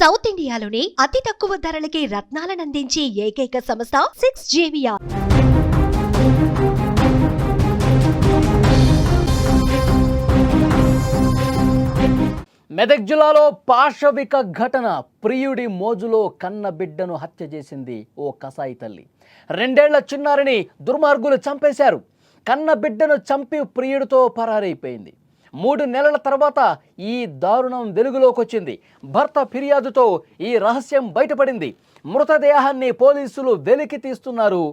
South ఇండియాలోని అతి తక్కువ ధరలకి రత్నాలనందించే ఏకైక సంస్థ 6JVR. మెదక్ జిల్లాలో పాశవిక ఘటన. ప్రియుడి మోజులో కన్న బిడ్డను హత్య చేసింది ఓ కసాయి తల్లి. 2 ఏళ్ల చిన్నారిని దుర్మార్గులు చంపేశారు. కన్న బిడ్డను చంపి ప్రియుడితో పరారైపోయింది. 3 నెలల తర్వాత ఈ దారుణం వెలుగులోకి వచ్చింది. భర్త ఫిర్యాదుతో ఈ రహస్యం బయటపడింది. మృతదేహాన్ని పోలీసులు వెలికి తీస్తున్నారు.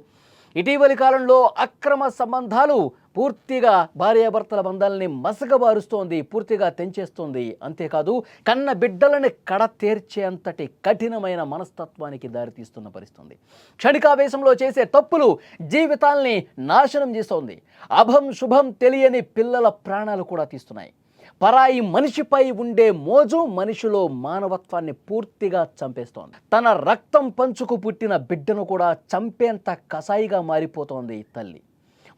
ఇటీవలి కాలంలో అక్రమ సంబంధాలు పూర్తిగా భార్యాభర్తల బంధాలని మసకబారుస్తోంది, పూర్తిగా తెంచేస్తోంది. అంతేకాదు కన్న బిడ్డలని కడతేర్చేంతటి కఠినమైన మనస్తత్వానికి దారితీస్తున్న పరిస్థితుంది. క్షణికావేశంలో చేసే తప్పులు జీవితాల్ని నాశనం చేస్తోంది. అభం శుభం తెలియని పిల్లల ప్రాణాలు కూడా తీస్తున్నాయి. పరాయి మనిషిపై ఉండే మోజు మనిషిలో మానవత్వాన్ని పూర్తిగా చంపేస్తోంది. తన రక్తం పంచుకు పుట్టిన బిడ్డను కూడా చంపేంత కసాయిగా మారిపోతోంది తల్లి.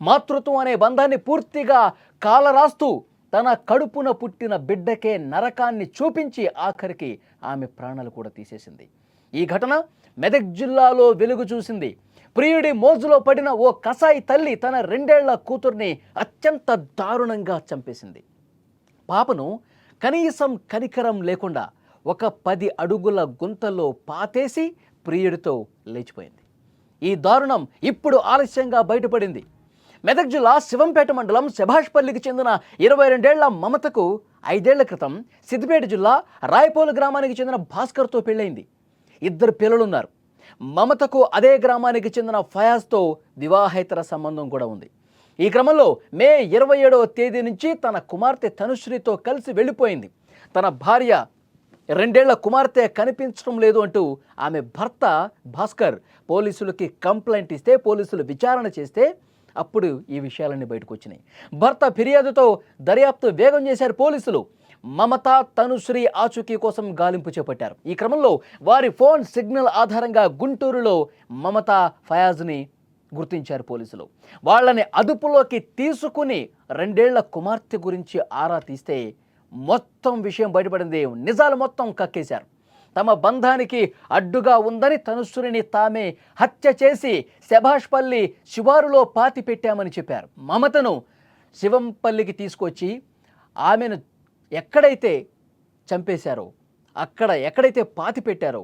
మాతృత్వం అనే బంధాన్ని పూర్తిగా కాలరాస్తూ తన కడుపున పుట్టిన బిడ్డకే నరకాన్ని చూపించి ఆఖరికి ఆమె ప్రాణాలు కూడా తీసేసింది. ఈ ఘటన మెదక్ జిల్లాలో వెలుగు చూసింది. ప్రియుడి మోజులో పడిన ఓ కసాయి తల్లి తన 2 ఏళ్ల కూతుర్ని అత్యంత దారుణంగా చంపేసింది. పాపను కనీసం కనికరం లేకుండా ఒక 10 అడుగుల గుంతలో పాతేసి ప్రియుడితో లేచిపోయింది. ఈ దారుణం ఇప్పుడు ఆలస్యంగా బయటపడింది. మెదక్ జిల్లా శివంపేట మండలం శభాష్పల్లికి చెందిన 22 ఏళ్ల మమతకు 5 ఏళ్ల క్రితం సిద్దిపేట జిల్లా రాయపోలు గ్రామానికి చెందిన భాస్కర్తో పెళ్ళైంది. 2 పిల్లలున్నారు. మమతకు అదే గ్రామానికి చెందిన ఫయాజ్తో వివాహేతర సంబంధం కూడా ఉంది. ఈ క్రమంలో మే 27వ తేదీ నుంచి తన కుమార్తె తనుశ్రీతో కలిసి వెళ్ళిపోయింది. తన భార్య 2 ఏళ్ల కుమార్తె కనిపించడం లేదు అంటూ ఆమె భర్త భాస్కర్ పోలీసులకి కంప్లైంట్ ఇస్తే పోలీసులు విచారణ చేస్తే అప్పుడు ఈ విషయాలన్నీ బయటకు వచ్చినాయి. భర్త ఫిర్యాదుతో దర్యాప్తు వేగం చేశారు పోలీసులు. మమత తనుశ్రీ ఆచూకీ కోసం గాలింపు చేపట్టారు. ఈ క్రమంలో వారి ఫోన్ సిగ్నల్ ఆధారంగా గుంటూరులో మమత ఫయాజ్ని గుర్తించారు పోలీసులు. వాళ్ళని అదుపులోకి తీసుకుని 2 ఏళ్ల కుమార్తె గురించి ఆరా తీస్తే మొత్తం విషయం బయటపడింది. నిజాలు మొత్తం కక్కేశారు. తమ బంధానికి అడ్డుగా ఉందని తనుశ్రీని తామే హత్య చేసి శభాష్పల్లి శివారులో పాతి పెట్టామని చెప్పారు. మమతను శివంపల్లికి తీసుకొచ్చి ఆమెను ఎక్కడైతే చంపేశారో ఎక్కడైతే పాతి పెట్టారో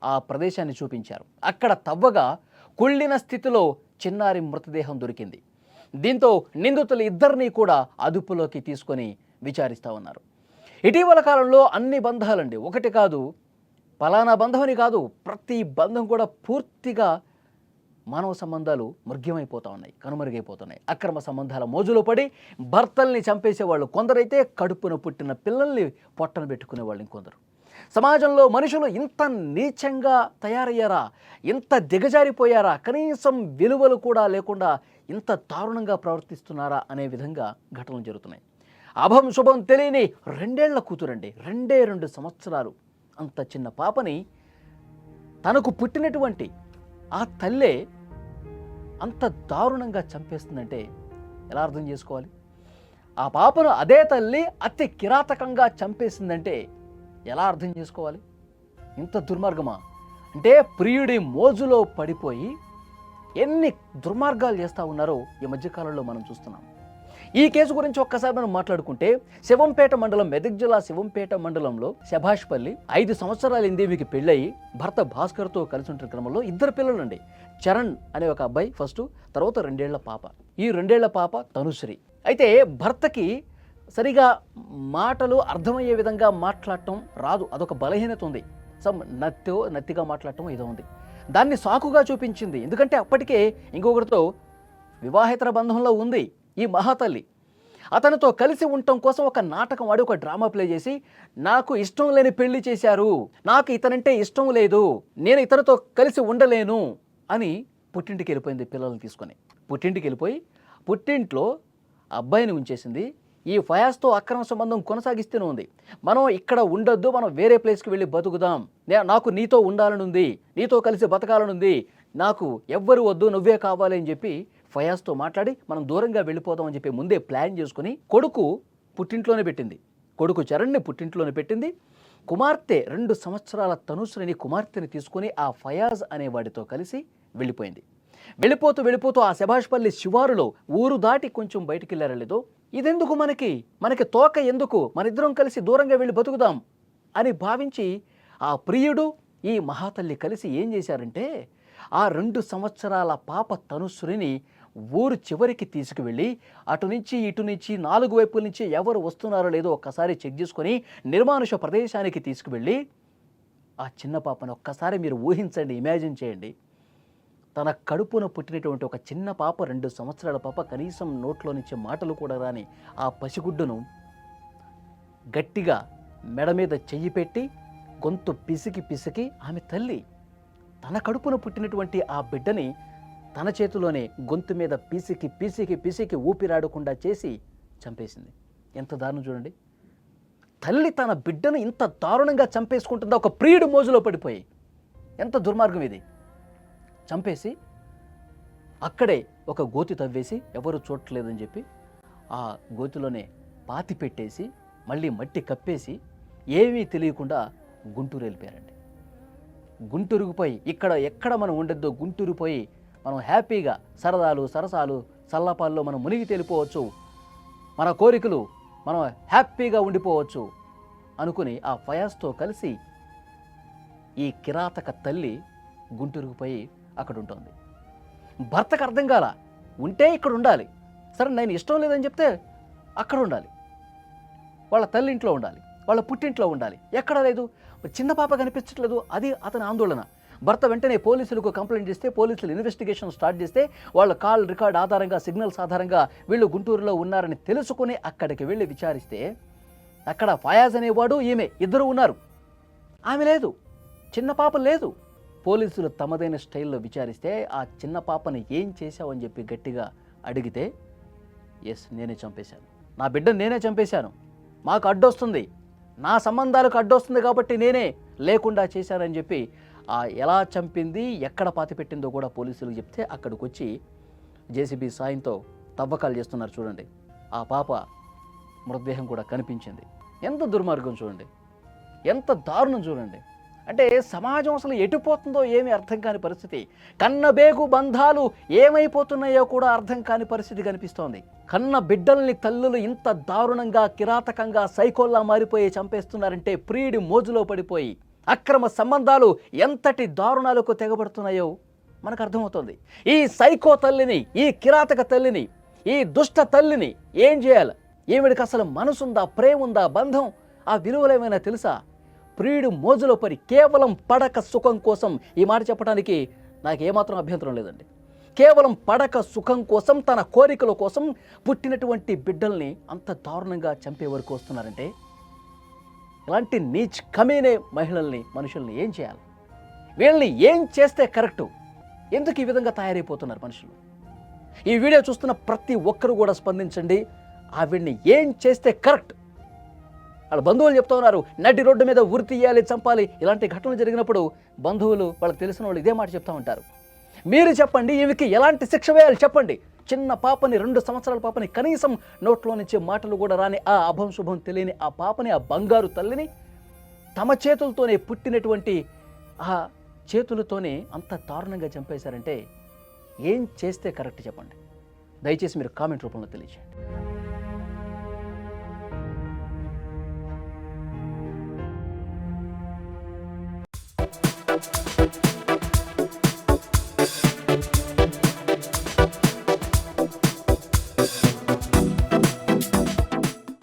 ఆ ప్రదేశాన్ని చూపించారు. అక్కడ తవ్వగా కుళ్ళిన స్థితిలో చిన్నారి మృతదేహం దొరికింది. దీంతో నిందితులు 2ని కూడా అదుపులోకి తీసుకొని విచారిస్తూ ఉన్నారు. ఇటీవల కాలంలో అన్ని బంధాలండి, ఒకటి కాదు పలానా బంధం అని కాదు, ప్రతి బంధం కూడా పూర్తిగా మానవ సంబంధాలు మృగ్యమైపోతూ ఉన్నాయి, కనుమరుగైపోతున్నాయి. అక్రమ సంబంధాల మోజులో పడి భర్తల్ని చంపేసేవాళ్ళు కొందరైతే, కడుపున పుట్టిన పిల్లల్ని పొట్టన పెట్టుకునే వాళ్ళు ఇంకొందరు. సమాజంలో మనుషులు ఇంత నీచంగా తయారయ్యారా, ఇంత దిగజారిపోయారా, కనీసం విలువలు కూడా లేకుండా ఇంత దారుణంగా ప్రవర్తిస్తున్నారా అనే విధంగా ఘటనలు జరుగుతున్నాయి. అభం శుభం తెలియని 2 ఏళ్ల కూతురండి, 2 సంవత్సరాలు అంత చిన్న పాపని తనకు పుట్టినటువంటి ఆ తల్లే అంత దారుణంగా చంపేస్తుందంటే ఎలా అర్థం చేసుకోవాలి? ఆ పాపను అదే తల్లి అతి కిరాతకంగా చంపేసిందంటే ఎలా అర్థం చేసుకోవాలి? ఇంత దుర్మార్గమా? అంటే ప్రియుడి మోజులో పడిపోయి ఎన్ని దుర్మార్గాలు చేస్తూ ఉన్నారో ఈ మధ్యకాలంలో మనం చూస్తున్నాం. ఈ కేసు గురించి ఒక్కసారి మనం మాట్లాడుకుంటే శివంపేట మండలం, మెదక్ జిల్లా శివంపేట మండలంలో శభాష్పల్లి 5 సంవత్సరాలైంది మీకు పెళ్ళయి భర్త భాస్కర్తో కలిసి ఉంటున్న క్రమంలో 2 పిల్లలండి. చరణ్ అనే ఒక అబ్బాయి ఫస్ట్, తర్వాత 2 ఏళ్ల పాప. ఈ 2 ఏళ్ల పాప తనుశ్రీ. అయితే భర్తకి సరిగా మాటలు అర్థమయ్యే విధంగా మాట్లాడటం రాదు, అదొక బలహీనత ఉంది. నత్తిగా మాట్లాడటం ఏదో ఉంది. దాన్ని సాకుగా చూపించింది. ఎందుకంటే అప్పటికే ఇంకొకరితో వివాహేతర బంధంలో ఉంది ఈ మహాతల్లి. అతనితో కలిసి ఉండటం కోసం ఒక నాటకం ఆడి, ఒక డ్రామా ప్లే చేసి నాకు ఇష్టం లేని పెళ్లి చేశారు, నాకు ఇతనంటే ఇష్టం లేదు, నేను ఇతనితో కలిసి ఉండలేను అని పుట్టింటికి వెళ్ళిపోయింది పిల్లల్ని తీసుకొని. పుట్టింటికి వెళ్ళిపోయి పుట్టింట్లో అబ్బాయిని ఉంచేసింది. ఈ ఫయాజ్తో అక్రమ సంబంధం కొనసాగిస్తూనే ఉంది. మనం ఇక్కడ ఉండొద్దు, మనం వేరే ప్లేస్కి వెళ్ళి బతుకుదాం, నాకు నీతో ఉండాలని ఉంది, నీతో కలిసి బతకాలని ఉంది, నాకు ఎవ్వరు వద్దు, నువ్వే కావాలి అని చెప్పి ఫయాజ్తో మాట్లాడి మనం దూరంగా వెళ్ళిపోదాం అని చెప్పి ముందే ప్లాన్ చేసుకుని కొడుకు పుట్టింట్లోనే పెట్టింది. కొడుకు చరణ్ని పుట్టింట్లోనే పెట్టింది. కుమార్తె 2 సంవత్సరాల తనుశ్రీని కుమార్తెని తీసుకొని ఆ ఫయాజ్ అనేవాడితో కలిసి వెళ్ళిపోయింది. వెళ్ళిపోతూ ఆ శభాష్పల్లి శివారులో ఊరు దాటి కొంచెం బయటికి వెళ్ళారలేదో, ఇదెందుకు మనకి తోక ఎందుకు, మనిద్దరం కలిసి దూరంగా వెళ్ళి బతుకుదాం అని భావించి ఆ ప్రియుడు ఈ మహాతల్లి కలిసి ఏం చేశారంటే ఆ 2 సంవత్సరాల పాప తనుశ్రీని ఊరు చివరికి తీసుకువెళ్ళి అటు నుంచి ఇటు నుంచి 4 వైపుల నుంచి ఎవరు వస్తున్నారో లేదో ఒక్కసారి చెక్ చేసుకొని నిర్మానుష ప్రదేశానికి తీసుకువెళ్ళి ఆ చిన్న పాపను ఒక్కసారి మీరు ఊహించండి, ఇమాజిన్ చేయండి. తన కడుపున పుట్టినటువంటి ఒక చిన్న పాప, 2 సంవత్సరాల పాప, కనీసం నోట్లో నుంచి మాటలు కూడా రాని ఆ పసిగుడ్డును గట్టిగా మెడ మీద చెయ్యి పెట్టి గొంతు పిసికి ఆమె తల్లి తన కడుపున పుట్టినటువంటి ఆ బిడ్డని తన చేతిలోనే గొంతు మీద పిసికి ఊపిరాడకుండా చేసి చంపేసింది. ఎంత దారుణం చూడండి. తల్లి తన బిడ్డను ఇంత దారుణంగా చంపేసుకుంటుందా ఒక ప్రియుడు మోజులో పడిపోయి. ఎంత దుర్మార్గం ఇది. చంపేసి అక్కడే ఒక గోతి తవ్వేసి ఎవరు చూడట్లేదని చెప్పి ఆ గోతిలోనే పాతి పెట్టేసి మళ్ళీ మట్టి కప్పేసి ఏమీ తెలియకుండా గుంటూరు వెళ్ళిపోయారండి. గుంటూరుకు పోయి ఎక్కడ మనం ఉండొద్దో గుంటూరు పోయి మనం హ్యాపీగా సరసాలు సల్లపాల్లో మనం మునిగి తేలిపోవచ్చు, మన కోరికలు మనం హ్యాపీగా ఉండిపోవచ్చు అనుకుని ఆ ఫయాజ్తో కలిసి ఈ కిరాతక తల్లి గుంటూరుకు పోయి అక్కడ ఉంటుంది. భర్తకు అర్థం కాల, ఉంటే ఇక్కడ ఉండాలి, సరే నేను ఇష్టం లేదని చెప్తే అక్కడ ఉండాలి, వాళ్ళ తల్లి ఇంట్లో ఉండాలి, వాళ్ళ పుట్టింట్లో ఉండాలి, ఎక్కడ లేదు, చిన్న పాప కనిపించట్లేదు. అది అతని ఆందోళన. భర్త వెంటనే పోలీసులకు కంప్లైంట్ చేస్తే పోలీసులు ఇన్వెస్టిగేషన్ స్టార్ట్ చేస్తే వాళ్ళ కాల్ రికార్డ్ ఆధారంగా, సిగ్నల్స్ ఆధారంగా వీళ్ళు గుంటూరులో ఉన్నారని తెలుసుకుని అక్కడికి వెళ్ళి విచారిస్తే అక్కడ ఫయాజ్ అనేవాడు ఈమె ఇద్దరు ఉన్నారు. ఆమె లేదు, చిన్న పాప లేదు. పోలీసులు తమదైన స్టైల్లో విచారిస్తే ఆ చిన్న పాపని ఏం చేశావని చెప్పి గట్టిగా అడిగితే, ఎస్ నేనే చంపేశాను, నా బిడ్డను నేనే చంపేశాను, మాకు అడ్డొస్తుంది, నా సంబంధాలకు అడ్డొస్తుంది కాబట్టి నేనే లేకుండా చేశానని చెప్పి ఎలా చంపింది, ఎక్కడ పాతిపెట్టిందో కూడా పోలీసులకు చెప్తే అక్కడికి వచ్చి జేసీబీ సాయంతో తవ్వకాలు చేస్తున్నారు చూడండి. ఆ పాప మృతదేహం కూడా కనిపించింది. ఎంత దుర్మార్గం చూడండి, ఎంత దారుణం చూడండి. అంటే సమాజం అసలు ఎటుపోతుందో ఏమీ అర్థం కాని పరిస్థితి. కన్నబేగు బంధాలు ఏమైపోతున్నాయో కూడా అర్థం కాని పరిస్థితి కనిపిస్తోంది. కన్న బిడ్డల్ని తల్లులు ఇంత దారుణంగా, కిరాతకంగా, సైకోల్లా మారిపోయి చంపేస్తున్నారంటే ప్రియుడి మోజులో పడిపోయి అక్రమ సంబంధాలు ఎంతటి దారుణాలకు తెగబడుతున్నాయో మనకు అర్థమవుతుంది. ఈ సైకో తల్లిని, ఈ కిరాతక తల్లిని, ఈ దుష్ట తల్లిని ఏం చేయాలి? ఈవిడికి అసలు మనసుందా, ప్రేమ ఉందా, బంధం, ఆ విలువలేమైనా తెలుసా? ప్రియుడు మోజులో పడి కేవలం పడక సుఖం కోసం, ఈ మాట చెప్పడానికి నాకు ఏమాత్రం అభ్యంతరం లేదండి, కేవలం పడక సుఖం కోసం, తన కోరికల కోసం పుట్టినటువంటి బిడ్డల్ని అంత దారుణంగా చంపే వరకు వస్తున్నారంటే ఇలాంటి నీచ్ కమీనే మహిళల్ని, మనుషుల్ని ఏం చేయాలి? వీళ్ళని ఏం చేస్తే కరెక్టు? ఎందుకు ఈ విధంగా తయారైపోతున్నారు మనుషులు? ఈ వీడియో చూస్తున్న ప్రతి ఒక్కరు కూడా స్పందించండి. ఆవిడ్ని ఏం చేస్తే కరెక్ట్? వాళ్ళ బంధువులు చెప్తా ఉన్నారు, నడి రోడ్డు మీద ఉరి తీయాలి, చంపాలి. ఇలాంటి ఘటనలు జరిగినప్పుడు బంధువులు, వాళ్ళకి తెలిసిన వాళ్ళు ఇదే మాట చెప్తా ఉంటారు. మీరు చెప్పండి, ఈమెకి ఎలాంటి శిక్ష వేయాలి చెప్పండి. చిన్న పాపని, 2 సంవత్సరాల పాపని, కనీసం నోట్లో నుంచి మాటలు కూడా రాని ఆ అభం శుభం తెలియని ఆ పాపని, ఆ బంగారు తల్లిని తమ చేతులతోనే, పుట్టినటువంటి ఆ చేతులతోనే అంత దారుణంగా చంపేశారంటే ఏం చేస్తే కరెక్ట్ చెప్పండి? దయచేసి మీరు కామెంట్ రూపంలో తెలియజేయండి.